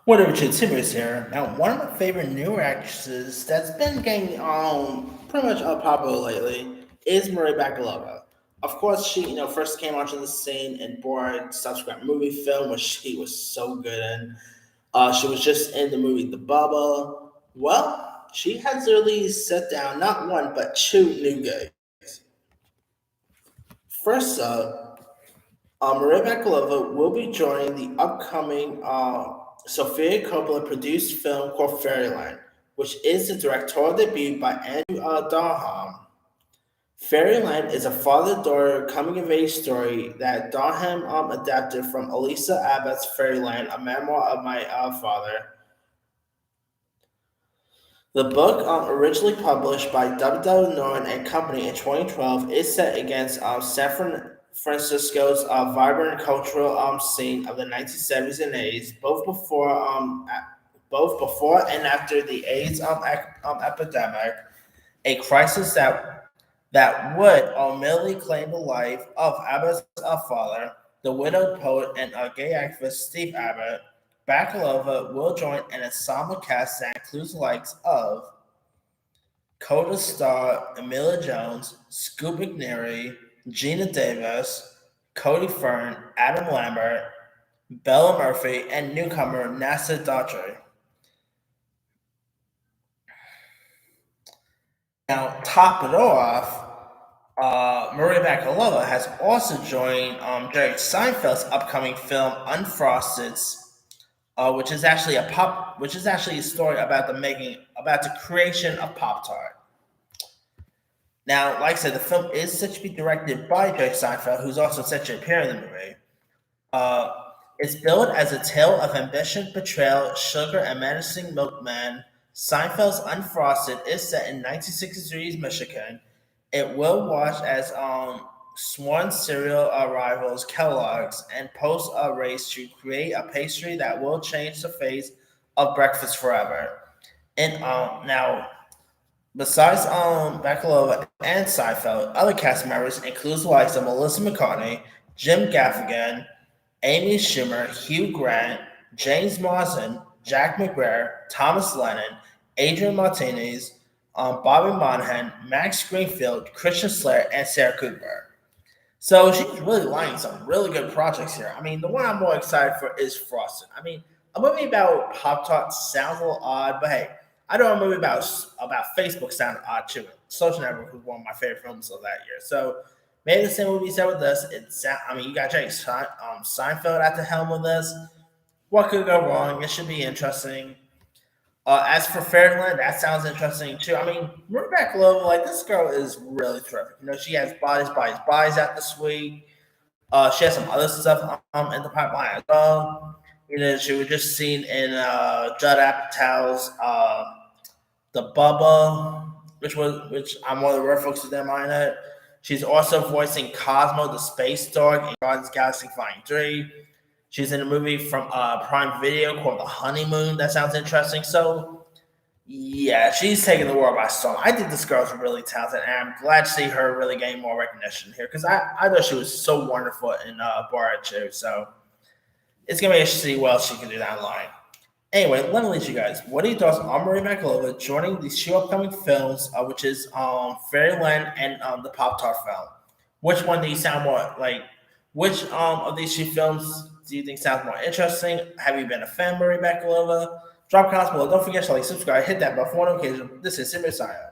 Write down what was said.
Whatever Timmers here. Now, one of my favorite newer actresses that's been getting pretty much popular lately is Marie Bakalova. Of course, she first came onto the scene in Borat subsequent movie film, which she was so good in. She was just in the movie The Bubble. Well, she has really set down not one but two new gigs. First up, Maria Bakalova will be joining the upcoming Sofia Coppola produced film called Fairyland, which is the directorial debut by Andrew Donham. Fairyland is a father-daughter coming-of-age story that Donham adapted from Elisa Abbott's Fairyland, a memoir of my father. The book, originally published by W. W. Norton and Company in 2012, is set against Francisco's vibrant cultural scene of the 1970s and 80s, both before and after the AIDS epidemic, a crisis that would ultimately claim the life of Abbott's father, the widowed poet and gay activist Steve Abbott. Bakalova will join an ensemble cast that includes the likes of Coda star Emilia Jones, Scoop McNairy, Gina Davis, Cody Fern, Adam Lambert, Bella Murphy, and newcomer Nasa Daughtry. Now, top it off, Maria Bakalova has also joined Jerry Seinfeld's upcoming film Unfrosted, which is actually a story about the creation of Poptart. Now, like I said, the film is set to be directed by Jerry Seinfeld, who's also set to appear in the movie. Uh, it's billed as a tale of ambition, betrayal, sugar, and menacing milkman. Seinfeld's Unfrosted is set in 1963's Michigan. It will watch as sworn cereal rivals Kellogg's and post a race to create a pastry that will change the face of breakfast forever. And now, besides Bakalova and Seinfeld, other cast members include the likes of Melissa McCartney, Jim Gaffigan, Amy Schumer, Hugh Grant, James Marsden, Jack McBrayer, Thomas Lennon, Adrian Martinez, Bobby Monahan, Max Greenfield, Christian Slater, and Sarah Cooper. So she's really lining some really good projects here. I mean, the one I'm more excited for is Frosted. I mean, a movie about Pop Tart sounds a little odd, but hey, I know a movie about Facebook sounded odd too. Social Network was one of my favorite films of that year. So maybe the same movie said with this. You got Jake Seinfeld at the helm of this. What could go wrong? It should be interesting. As for Fairyland, that sounds interesting too. I mean, Rebecca Lowe, like this girl is really terrific. She has bodies out this week. She has some other stuff in the pipeline as well. She was just seen in Judd Apatow's The Bubba, which I'm one of the rare folks who didn't mind it. She's also voicing Cosmo the Space Dog in Guardians of the Galaxy Volume 3. She's in a movie from Prime Video called The Honeymoon. That sounds interesting. So, yeah, she's taking the world by storm. I think this girl's really talented, and I'm glad to see her really getting more recognition here because I thought she was so wonderful in Borat too. So, it's going to be interesting to see what else she can do down the line. Anyway, let me leave you guys. What are your thoughts on Marie Bakalova joining these two upcoming films, which is Fairyland and the Pop-Tart film? Which one do you sound more like? Which of these two films do you think sounds more interesting? Have you been a fan of Marie Bakalova? Drop comments below. Don't forget to like, subscribe, hit that bell for notifications. This is Simon Saya.